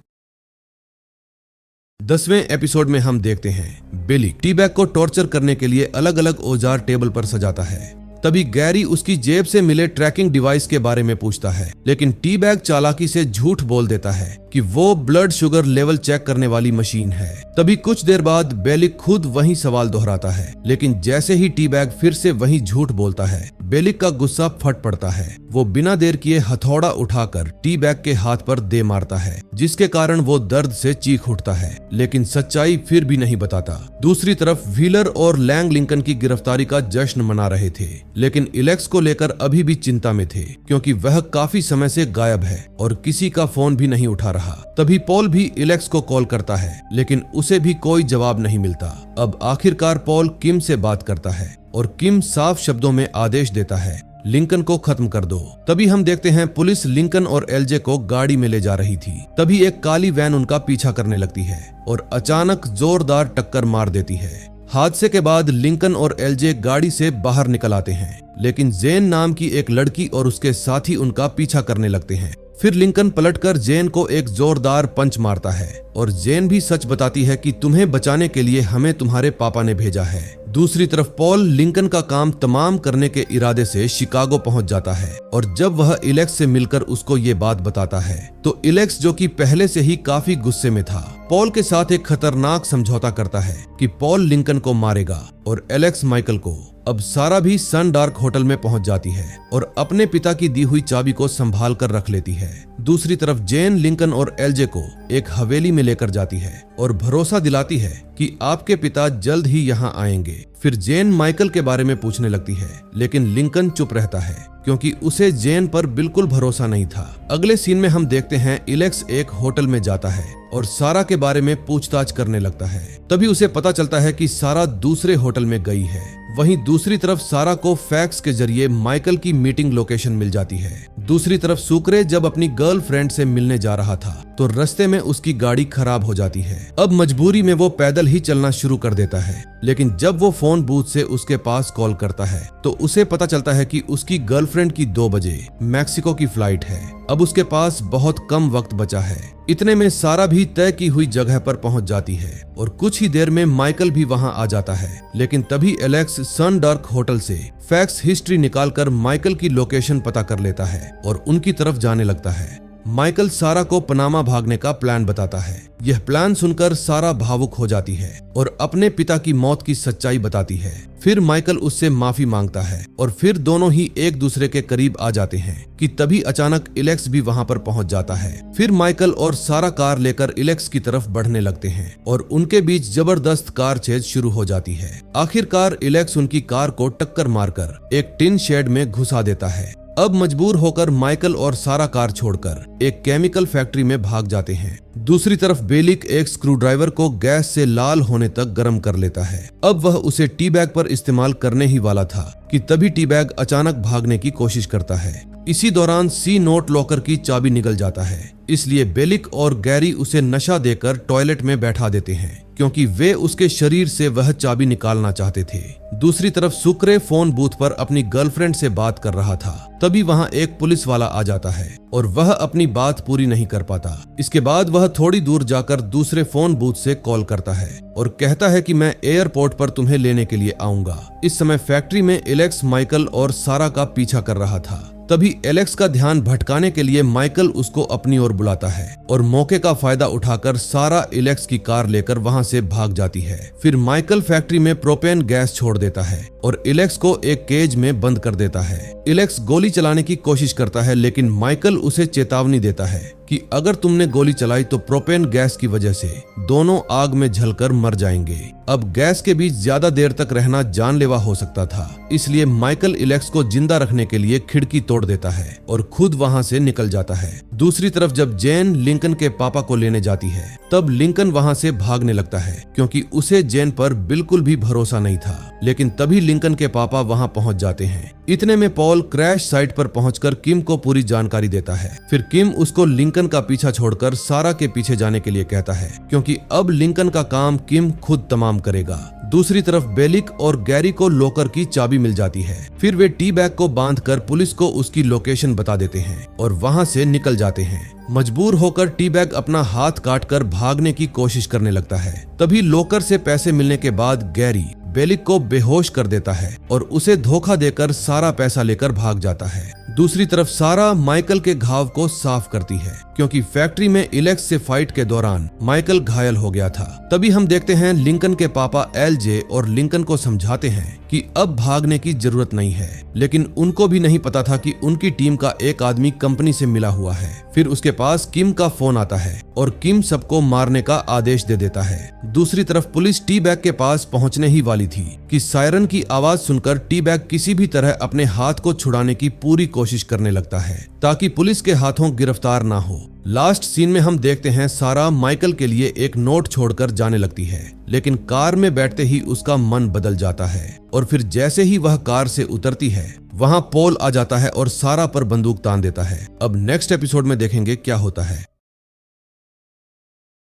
10वें एपिसोड में हम देखते हैं बेलिक टी-बैग को टॉर्चर करने के लिए अलग अलग औजार टेबल पर सजाता है। तभी गैरी उसकी जेब से मिले ट्रैकिंग डिवाइस के बारे में पूछता है, लेकिन टी-बैग चालाकी से झूठ बोल देता है कि वो ब्लड शुगर लेवल चेक करने वाली मशीन है। तभी कुछ देर बाद बेलिक खुद वही सवाल दोहराता है, लेकिन जैसे ही टी-बैग फिर से वही झूठ बोलता है, बेलिक का गुस्सा फट पड़ता है। वो बिना देर किए हथौड़ा उठाकर टी-बैग के हाथ पर दे मारता है, जिसके कारण वो दर्द से चीख उठता है, लेकिन सच्चाई फिर भी नहीं बताता। दूसरी तरफ व्हीलर और लैंग लिंकन की गिरफ्तारी का जश्न मना रहे थे, लेकिन इलेक्स को लेकर अभी भी चिंता में थे, क्योंकि वह काफी समय से गायब है और किसी का फोन भी नहीं उठा रहा। तभी पॉल भी इलेक्स को कॉल करता है, लेकिन उसे भी कोई जवाब नहीं मिलता। अब आखिरकार पॉल किम से बात करता है और किम साफ शब्दों में आदेश देता है, लिंकन को खत्म कर दो। तभी हम देखते हैं पुलिस लिंकन और LJ को गाड़ी में ले जा रही थी। तभी एक काली वैन उनका पीछा करने लगती है और अचानक जोरदार टक्कर मार देती है। हादसे के बाद लिंकन और LJ गाड़ी से बाहर निकल आते हैं, लेकिन जेन नाम की एक लड़की और उसके साथी उनका पीछा करने लगते हैं। फिर लिंकन पलटकर जेन को एक जोरदार पंच मारता है और जेन भी सच बताती है कि तुम्हें बचाने के लिए हमें तुम्हारे पापा ने भेजा है। दूसरी तरफ पॉल लिंकन का काम तमाम करने के इरादे से शिकागो पहुंच जाता है और जब वह इलेक्स से मिलकर उसको ये बात बताता है तो इलेक्स, जो कि पहले से ही काफी गुस्से में था, पॉल के साथ एक खतरनाक समझौता करता है कि पॉल लिंकन को मारेगा और एलेक्स माइकल को। अब सारा भी सन डार्क होटल में पहुंच जाती है और अपने पिता की दी हुई चाबी को संभाल कर रख लेती है। दूसरी तरफ जेन लिंकन और LJ को एक हवेली में लेकर जाती है और भरोसा दिलाती है कि आपके पिता जल्द ही यहाँ आएंगे। फिर जेन माइकल के बारे में पूछने लगती है, लेकिन लिंकन चुप रहता है क्योंकि उसे जेन पर बिल्कुल भरोसा नहीं था। अगले सीन में हम देखते हैं इलेक्स एक होटल में जाता है और सारा के बारे में पूछताछ करने लगता है। तभी उसे पता चलता है कि सारा दूसरे होटल में गई है। वहीं दूसरी तरफ सारा को फैक्स के जरिए माइकल की मीटिंग लोकेशन मिल जाती है। दूसरी तरफ सुक्रे जब अपनी गर्लफ्रेंड से मिलने जा रहा था तो रास्ते में उसकी गाड़ी खराब हो जाती है। अब मजबूरी में वो पैदल ही चलना शुरू कर देता है, लेकिन जब वो फोन बूथ से उसके पास कॉल करता है तो उसे पता चलता है कि उसकी गर्लफ्रेंड की 2 बजे मैक्सिको की फ्लाइट है। अब उसके पास बहुत कम वक्त बचा है। इतने में सारा भी तय की हुई जगह पर पहुंच जाती है और कुछ ही देर में माइकल भी वहां आ जाता है, लेकिन तभी एलेक्स सन डार्क होटल से फैक्स हिस्ट्री निकालकर माइकल की लोकेशन पता कर लेता है और उनकी तरफ जाने लगता है। माइकल सारा को पनामा भागने का प्लान बताता है। यह प्लान सुनकर सारा भावुक हो जाती है और अपने पिता की मौत की सच्चाई बताती है। फिर माइकल उससे माफी मांगता है और फिर दोनों ही एक दूसरे के करीब आ जाते हैं कि तभी अचानक इलेक्स भी वहां पर पहुंच जाता है। फिर माइकल और सारा कार लेकर इलेक्स की तरफ बढ़ने लगते हैं और उनके बीच जबरदस्त कार चेज शुरू हो जाती है। आखिरकार इलेक्स उनकी कार को टक्कर मारकर एक टिन शेड में घुसा देता है। अब मजबूर होकर माइकल और सारा कार छोड़कर एक केमिकल फैक्ट्री में भाग जाते हैं। दूसरी तरफ बेलिक एक स्क्रूड्राइवर को गैस से लाल होने तक गर्म कर लेता है। अब वह उसे टी बैग पर इस्तेमाल करने ही वाला था कि तभी टी बैग अचानक भागने की कोशिश करता है। इसी दौरान सी नोट लॉकर की चाबी निकल जाता है, इसलिए बेलिक और गैरी उसे नशा देकर टॉयलेट में बैठा देते हैं क्योंकि वे उसके शरीर से वह चाबी निकालना चाहते थे। दूसरी तरफ सुक्रे फोन बूथ पर अपनी गर्लफ्रेंड से बात कर रहा था। तभी वहां एक पुलिस वाला आ जाता है और वह अपनी बात पूरी नहीं कर पाता। इसके बाद वह थोड़ी दूर जाकर दूसरे फोन बूथ से कॉल करता है और कहता है कि मैं एयरपोर्ट पर तुम्हें लेने के लिए आऊंगा। इस समय फैक्ट्री में एलेक्स माइकल और सारा का पीछा कर रहा था। तभी एलेक्स का ध्यान भटकाने के लिए माइकल उसको अपनी ओर बुलाता है और मौके का फायदा उठाकर सारा एलेक्स की कार लेकर वहां से भाग जाती है। फिर माइकल फैक्ट्री में प्रोपेन गैस छोड़ देता है और एलेक्स को एक केज में बंद कर देता है। एलेक्स गोली चलाने की कोशिश करता है लेकिन माइकल उसे चेतावनी देता है कि अगर तुमने गोली चलाई तो प्रोपेन गैस की वजह से दोनों आग में जलकर मर जाएंगे। अब गैस के बीच ज्यादा देर तक रहना जानलेवा हो सकता था, इसलिए माइकल एलेक्स को जिंदा रखने के लिए खिड़की तोड़ देता है और खुद वहां से निकल जाता है। दूसरी तरफ जब जेन लिंकन के पापा को लेने जाती है तब लिंकन वहां से भागने लगता है क्योंकि उसे जेन पर बिल्कुल भी भरोसा नहीं था। लेकिन तभी लिंकन के पापा वहां पहुंच जाते हैं। इतने में पॉल क्रैश साइट पर पहुंचकर किम को पूरी जानकारी देता है। फिर किम उसको लिंकन का पीछा छोड़कर सारा के पीछे जाने के लिए कहता है क्योंकि अब लिंकन का काम किम खुद तमाम करेगा। दूसरी तरफ बेलिक और गैरी को लॉकर की चाबी मिल जाती है। फिर वे टी बैग को बांधकर पुलिस को उसकी लोकेशन बता देते हैं और वहां से निकल जाते हैं। मजबूर होकर टी बैग अपना हाथ काटकर भागने की कोशिश करने लगता है। तभी लॉकर से पैसे मिलने के बाद गैरी बेलिक को बेहोश कर देता है और उसे धोखा देकर सारा पैसा लेकर भाग जाता है। दूसरी तरफ सारा माइकल के घाव को साफ करती है क्योंकि फैक्ट्री में एलेक्स से फाइट के दौरान माइकल घायल हो गया था। तभी हम देखते हैं लिंकन के पापा एलजे और लिंकन को समझाते हैं कि अब भागने की जरूरत नहीं है, लेकिन उनको भी नहीं पता था कि उनकी टीम का एक आदमी कंपनी से मिला हुआ है। फिर उसके पास किम का फोन आता है और किम सबको मारने का आदेश दे देता है। दूसरी तरफ पुलिस टी बैग के पास पहुंचने ही वाली थी कि सायरन की आवाज सुनकर टी बैग किसी भी तरह अपने हाथ को छुड़ाने की पूरी कोशिश करने लगता है ताकि पुलिस के हाथों गिरफ्तार ना हो। लास्ट सीन में हम देखते हैं सारा माइकल के लिए एक नोट छोड़कर जाने लगती है, लेकिन कार में बैठते ही उसका मन बदल जाता है और फिर जैसे ही वह कार से उतरती है वहां पॉल आ जाता है और सारा पर बंदूक तान देता है। अब नेक्स्ट एपिसोड में देखेंगे क्या होता है।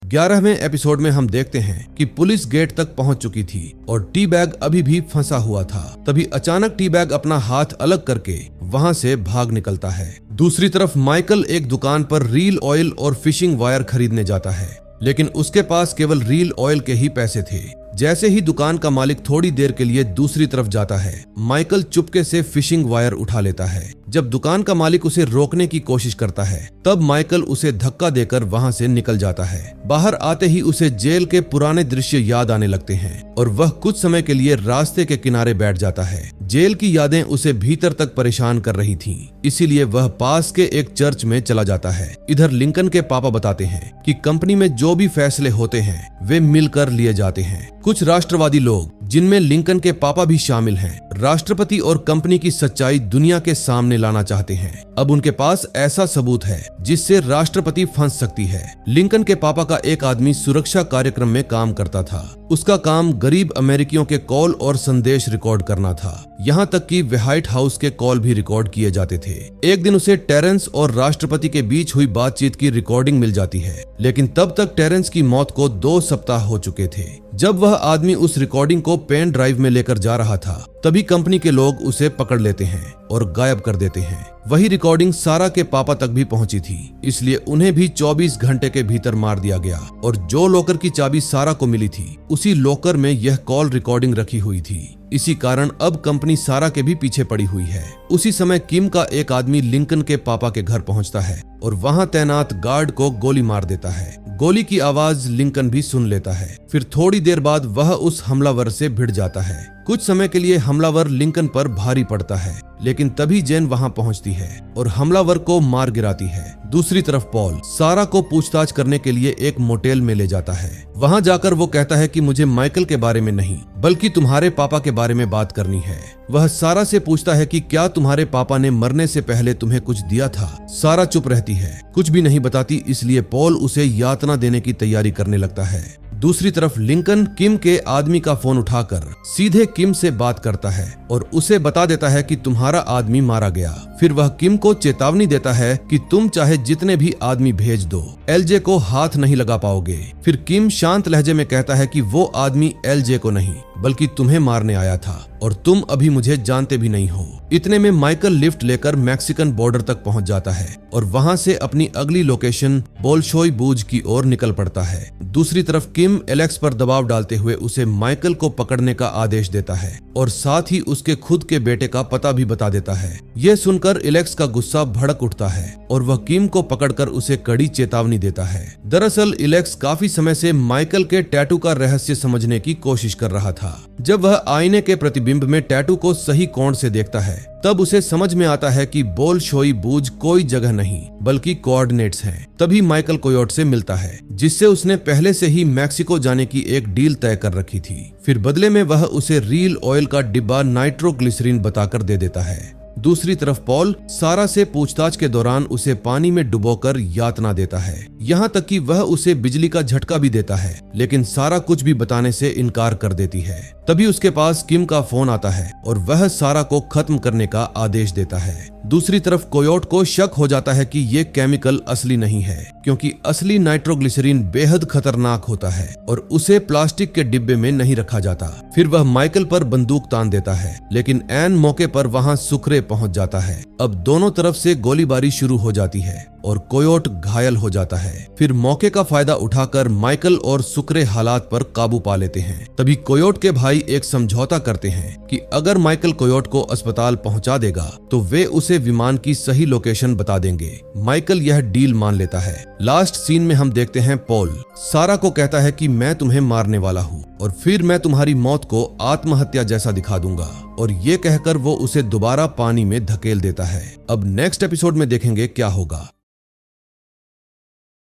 11वें एपिसोड में हम देखते हैं कि पुलिस गेट तक पहुंच चुकी थी और टी बैग अभी भी फंसा हुआ था। तभी अचानक टी बैग अपना हाथ अलग करके वहां से भाग निकलता है। दूसरी तरफ माइकल एक दुकान पर रील ऑयल और फिशिंग वायर खरीदने जाता है, लेकिन उसके पास केवल रील ऑयल के ही पैसे थे। जैसे ही दुकान का मालिक थोड़ी देर के लिए दूसरी तरफ जाता है, माइकल चुपके से फिशिंग वायर उठा लेता है। जब दुकान का मालिक उसे रोकने की कोशिश करता है तब माइकल उसे धक्का देकर वहां से निकल जाता है। बाहर आते ही उसे जेल के पुराने दृश्य याद आने लगते हैं और वह कुछ समय के लिए रास्ते के किनारे बैठ जाता है। जेल की यादें उसे भीतर तक परेशान कर रही थीं, इसीलिए वह पास के एक चर्च में चला जाता है। इधर लिंकन के पापा बताते हैं कि कंपनी में जो भी फैसले होते हैं वे मिलकर लिए जाते हैं। कुछ राष्ट्रवादी लोग, जिनमें लिंकन के पापा भी शामिल हैं, राष्ट्रपति और कंपनी की सच्चाई दुनिया के सामने लाना चाहते हैं। अब उनके पास ऐसा सबूत है जिससे राष्ट्रपति फंस सकती है। लिंकन के पापा का एक आदमी सुरक्षा कार्यक्रम में काम करता था। उसका काम गरीब अमेरिकियों के कॉल और संदेश रिकॉर्ड करना था, यहाँ तक कि व्हाइट हाउस के कॉल भी रिकॉर्ड किए जाते थे। एक दिन उसे टेरेंस और राष्ट्रपति के बीच हुई बातचीत की रिकॉर्डिंग मिल जाती है, लेकिन तब तक टेरेंस की मौत को 2 सप्ताह हो चुके थे। जब वह आदमी उस रिकॉर्डिंग को पेन ड्राइव में लेकर जा रहा था तभी कंपनी के लोग उसे पकड़ लेते हैं और गायब कर देते हैं। वही रिकॉर्डिंग सारा के पापा तक भी पहुंची थी, इसलिए उन्हें भी 24 घंटे के भीतर मार दिया गया। और जो लॉकर की चाबी सारा को मिली थी, उसी लॉकर में यह कॉल रिकॉर्डिंग रखी हुई थी। इसी कारण अब कंपनी सारा के भी पीछे पड़ी हुई है। उसी समय किम का एक आदमी लिंकन के पापा के घर पहुंचता है और वहां तैनात गार्ड को गोली मार देता है। गोली की आवाज लिंकन भी सुन लेता है। फिर थोड़ी देर बाद वह उस हमलावर से भिड़ जाता है। कुछ समय के लिए हमलावर लिंकन पर भारी पड़ता है, लेकिन तभी जेन वहां पहुंचती है और हमलावर को मार गिराती है। दूसरी तरफ पॉल सारा को पूछताछ करने के लिए एक मोटेल में ले जाता है। वहां जाकर वो कहता है कि मुझे माइकल के बारे में नहीं, बल्कि तुम्हारे पापा के बारे में बात करनी है। वह सारा से पूछता है कि क्या तुम्हारे पापा ने मरने से पहले तुम्हें कुछ दिया था। सारा चुप रहती है, कुछ भी नहीं बताती, इसलिए पॉल उसे यातना देने की तैयारी करने लगता है। दूसरी तरफ लिंकन किम के आदमी का फोन उठाकर सीधे किम से बात करता है और उसे बता देता है कि तुम्हारा आदमी मारा गया। फिर वह किम को चेतावनी देता है कि तुम चाहे जितने भी आदमी भेज दो, एलजे को हाथ नहीं लगा पाओगे। फिर किम शांत लहजे में कहता है कि वो आदमी एलजे को नहीं, बल्कि तुम्हें मारने आया था और तुम अभी मुझे जानते भी नहीं हो। इतने में माइकल लिफ्ट लेकर मैक्सिकन बॉर्डर तक पहुंच जाता है और वहां से अपनी अगली लोकेशन बोल्शोई बूज की ओर निकल पड़ता है। दूसरी तरफ किम एलेक्स पर दबाव डालते हुए उसे माइकल को पकड़ने का आदेश देता है और साथ ही उसके खुद के बेटे का पता भी बता देता है। यह सुनकर एलेक्स का गुस्सा भड़क उठता है और वह किम को पकड़कर उसे कड़ी चेतावनी देता है। दरअसल एलेक्स काफी समय से माइकल के टैटू का रहस्य समझने की कोशिश कर रहा था। जब वह आईने के प्रतिबिंब में टैटू को सही कोण से देखता है, तब उसे समझ में आता है कि बोल्शोई बूज कोई जगह नहीं, बल्कि कोऑर्डिनेट्स हैं। तभी माइकल कोयोट से मिलता है, जिससे उसने पहले से ही मैक्सिको जाने की एक डील तय कर रखी थी। फिर बदले में वह उसे रील ऑयल का डिब्बा नाइट्रोग्लिसरीन बताकर दे देता है। दूसरी तरफ पॉल सारा से पूछताछ के दौरान उसे पानी में डुबोकर यातना देता है, यहाँ तक कि वह उसे बिजली का झटका भी देता है, लेकिन सारा कुछ भी बताने से इनकार कर देती है। तभी उसके पास किम का फोन आता है और वह सारा को खत्म करने का आदेश देता है। दूसरी तरफ कोयोट को शक हो जाता है कि ये केमिकल असली नहीं है, क्योंकि असली नाइट्रोग्लिसरीन बेहद खतरनाक होता है और उसे प्लास्टिक के डिब्बे में नहीं रखा जाता। फिर वह माइकल पर बंदूक तान देता है, लेकिन ऐन मौके पर वहां सुक्रे पहुंच जाता है। अब दोनों तरफ से गोलीबारी शुरू हो जाती है और कोयोट घायल हो जाता है। फिर मौके का फायदा उठाकर माइकल और सुक्रे हालात पर काबू पा लेते हैं। तभी कोयोट के भाई एक समझौता करते हैं कि अगर माइकल कोयोट को अस्पताल पहुंचा देगा तो वे उसे विमान की सही लोकेशन बता देंगे। माइकल यह डील मान लेता है। लास्ट सीन में हम देखते हैं पॉल सारा को कहता है कि मैं तुम्हें मारने वाला हूँ और फिर मैं तुम्हारी मौत को आत्महत्या जैसा दिखा दूंगा, और ये कहकर वो उसे दोबारा पानी में धकेल देता है। अब नेक्स्ट एपिसोड में देखेंगे क्या होगा।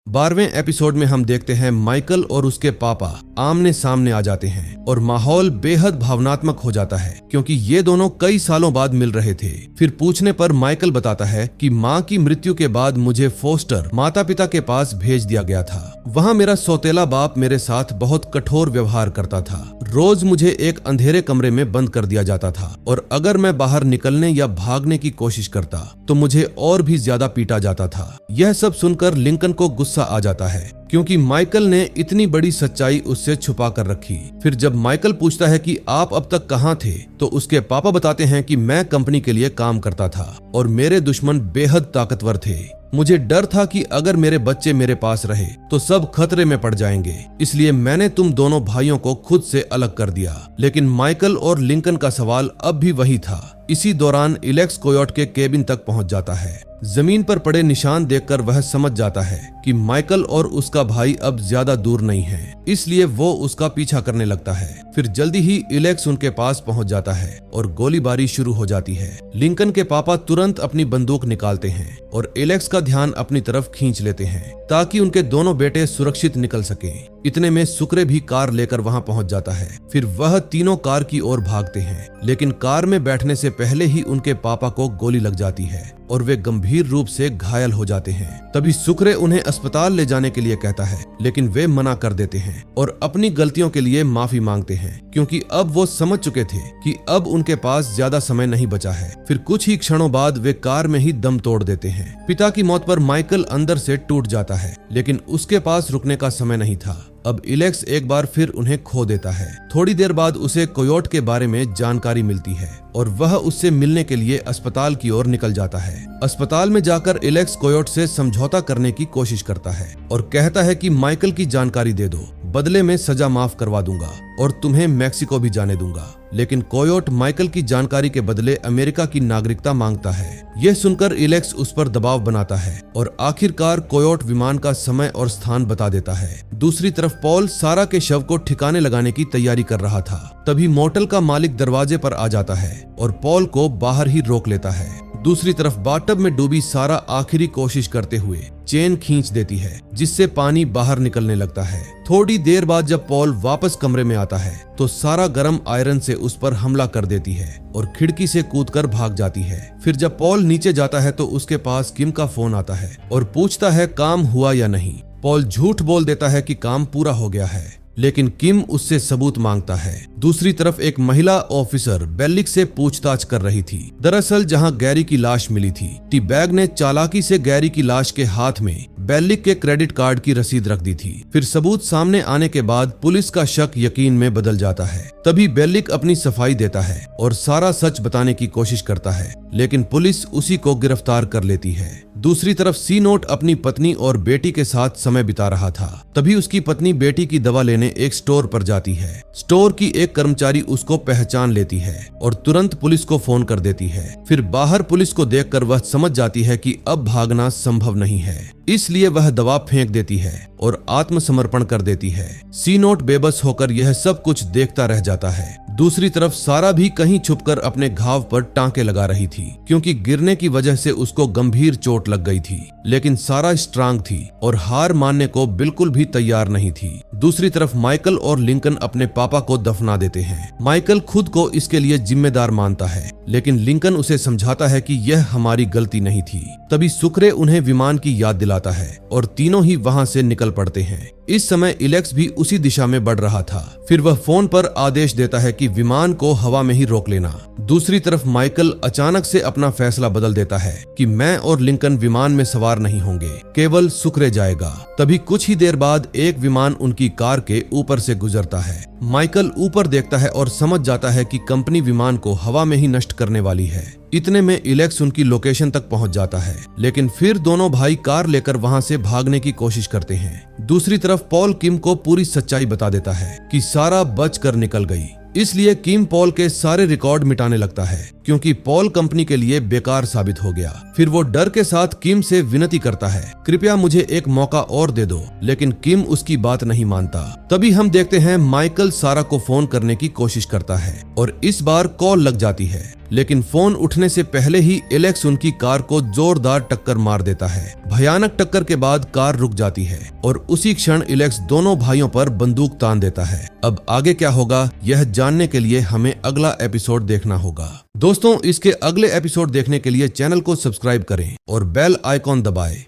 12वें एपिसोड में हम देखते हैं माइकल और उसके पापा आमने सामने आ जाते हैं और माहौल बेहद भावनात्मक हो जाता है, क्योंकि ये दोनों कई सालों बाद मिल रहे थे। फिर पूछने पर माइकल बताता है कि माँ की मृत्यु के बाद मुझे फोस्टर माता पिता के पास भेज दिया गया था। वहाँ मेरा सौतेला बाप मेरे साथ बहुत कठोर व्यवहार करता था। रोज मुझे एक अंधेरे कमरे में बंद कर दिया जाता था और अगर मैं बाहर निकलने या भागने की कोशिश करता तो मुझे और भी ज्यादा पीटा जाता था। यह सब सुनकर लिंकन को गुस्सा आ जाता है, क्योंकि माइकल ने इतनी बड़ी सच्चाई उससे छुपा कर रखी। फिर जब माइकल पूछता है कि आप अब तक कहाँ थे, तो उसके पापा बताते हैं कि मैं कंपनी के लिए काम करता था और मेरे दुश्मन बेहद ताकतवर थे। मुझे डर था कि अगर मेरे बच्चे मेरे पास रहे तो सब खतरे में पड़ जाएंगे, इसलिए मैंने तुम दोनों भाइयों को खुद से अलग कर दिया। लेकिन माइकल और लिंकन का सवाल अब भी वही था। इसी दौरान एलेक्स कोयोट के केबिन तक पहुंच जाता है। जमीन पर पड़े निशान देखकर वह समझ जाता है कि माइकल और उसका भाई अब ज्यादा दूर नहीं है, इसलिए वो उसका पीछा करने लगता है। फिर जल्दी ही एलेक्स उनके पास पहुंच जाता है और गोलीबारी शुरू हो जाती है। लिंकन के पापा तुरंत अपनी बंदूक निकालते हैं और एलेक्स का ध्यान अपनी तरफ खींच लेते हैं ताकि उनके दोनों बेटे सुरक्षित निकल सकें। इतने में सुक्रे भी कार लेकर वहां पहुंच जाता है। फिर वह तीनों कार की ओर भागते हैं, लेकिन कार में बैठने से पहले ही उनके पापा को गोली लग जाती है और वे गंभीर रूप से घायल हो जाते हैं। तभी सुक्रे उन्हें अस्पताल ले जाने के लिए कहता है, लेकिन वे मना कर देते हैं और अपनी गलतियों के लिए माफी मांगते हैं, क्योंकि अब वो समझ चुके थे कि अब उनके पास ज्यादा समय नहीं बचा है। फिर कुछ ही क्षणों बाद वे कार में ही दम तोड़ देते हैं। पिता की मौत पर माइकल अंदर से टूट जाता है, लेकिन उसके पास रुकने का समय नहीं था। अब इलेक्स एक बार फिर उन्हें खो देता है। थोड़ी देर बाद उसे कोयोट के बारे में जानकारी मिलती है और वह उससे मिलने के लिए अस्पताल की ओर निकल जाता है। अस्पताल में जाकर इलेक्स कोयोट से समझौता करने की कोशिश करता है और कहता है कि माइकल की जानकारी दे दो, बदले में सजा माफ करवा दूंगा और तुम्हें मैक्सिको भी जाने दूंगा। लेकिन कोयोट माइकल की जानकारी के बदले अमेरिका की नागरिकता मांगता है। यह सुनकर इलेक्स उस पर दबाव बनाता है और आखिरकार कोयोट विमान का समय और स्थान बता देता है। दूसरी तरफ पॉल सारा के शव को ठिकाने लगाने की तैयारी कर रहा था। तभी मोटल का मालिक दरवाजे पर आ जाता है और पॉल को बाहर ही रोक लेता है। दूसरी तरफ बाथटब में डूबी सारा आखिरी कोशिश करते हुए चेन खींच देती है, जिससे पानी बाहर निकलने लगता है। थोड़ी देर बाद जब पॉल वापस कमरे में आता है तो सारा गर्म आयरन से उस पर हमला कर देती है और खिड़की से कूदकर भाग जाती है। फिर जब पॉल नीचे जाता है तो उसके पास किम का फोन आता है और पूछता है काम हुआ या नहीं। पॉल झूठ बोल देता है कि काम पूरा हो गया है, लेकिन किम उससे सबूत मांगता है। दूसरी तरफ एक महिला ऑफिसर बेलिक से पूछताछ कर रही थी। दरअसल जहां गैरी की लाश मिली थी, टी-बैग ने चालाकी से गैरी की लाश के हाथ में बेलिक के क्रेडिट कार्ड की रसीद रख दी थी। फिर सबूत सामने आने के बाद पुलिस का शक यकीन में बदल जाता है। तभी बेलिक अपनी सफाई देता है और सारा सच बताने की कोशिश करता है, लेकिन पुलिस उसी को गिरफ्तार कर लेती है। दूसरी तरफ सी नोट अपनी पत्नी और बेटी के साथ समय बिता रहा था। तभी उसकी पत्नी बेटी की दवा लेने एक स्टोर पर जाती है। स्टोर की एक कर्मचारी उसको पहचान लेती है और तुरंत पुलिस को फोन कर देती है। फिर बाहर पुलिस को देखकर वह समझ जाती है कि अब भागना संभव नहीं है, इसलिए वह दवा फेंक देती है और आत्मसमर्पण कर देती है। सी नोट बेबस होकर यह सब कुछ देखता रह जाता है। दूसरी तरफ सारा भी कहीं छुपकर अपने घाव पर टांके लगा रही थी, क्योंकि गिरने की वजह से उसको गंभीर चोट लग गई थी। लेकिन सारा स्ट्रांग थी और हार मानने को बिल्कुल भी तैयार नहीं थी। दूसरी तरफ माइकल और लिंकन अपने पापा को दफना देते हैं। माइकल खुद को इसके लिए जिम्मेदार मानता है, लेकिन लिंकन उसे समझाता है कि यह हमारी गलती नहीं थी। तभी सुक्रे उन्हें विमान की याद दिलाता है और तीनों ही वहां से निकल पड़ते हैं। इस समय इलेक्स भी उसी दिशा में बढ़ रहा था। फिर वह फोन पर आदेश देता है कि विमान को हवा में ही रोक लेना। दूसरी तरफ माइकल अचानक से अपना फैसला बदल देता है कि मैं और लिंकन विमान में सवार नहीं होंगे, केवल सुक्रे जाएगा। तभी कुछ ही देर बाद एक विमान उनकी कार के ऊपर से गुजरता है। माइकल ऊपर देखता है और समझ जाता है कि कंपनी विमान को हवा में ही नष्ट करने वाली है। इतने में इलेक्स उनकी लोकेशन तक पहुंच जाता है, लेकिन फिर दोनों भाई कार लेकर वहां से भागने की कोशिश करते हैं। दूसरी तरफ पॉल किम को पूरी सच्चाई बता देता है कि सारा बचकर निकल गई। इसलिए किम पॉल के सारे रिकॉर्ड मिटाने लगता है, क्योंकि पॉल कंपनी के लिए बेकार साबित हो गया। फिर वो डर के साथ किम से विनती करता है, कृपया मुझे एक मौका और दे दो, लेकिन किम उसकी बात नहीं मानता। तभी हम देखते हैं माइकल सारा को फोन करने की कोशिश करता है और इस बार कॉल लग जाती है, लेकिन फोन उठने से पहले ही इलेक्स उनकी कार को जोरदार टक्कर मार देता है। भयानक टक्कर के बाद कार रुक जाती है और उसी क्षण इलेक्स दोनों भाइयों पर बंदूक तान देता है। अब आगे क्या होगा यह जानने के लिए हमें अगला एपिसोड देखना होगा। दोस्तों, इसके अगले एपिसोड देखने के लिए चैनल को सब्सक्राइब करें और बेल आइकॉन दबाएं।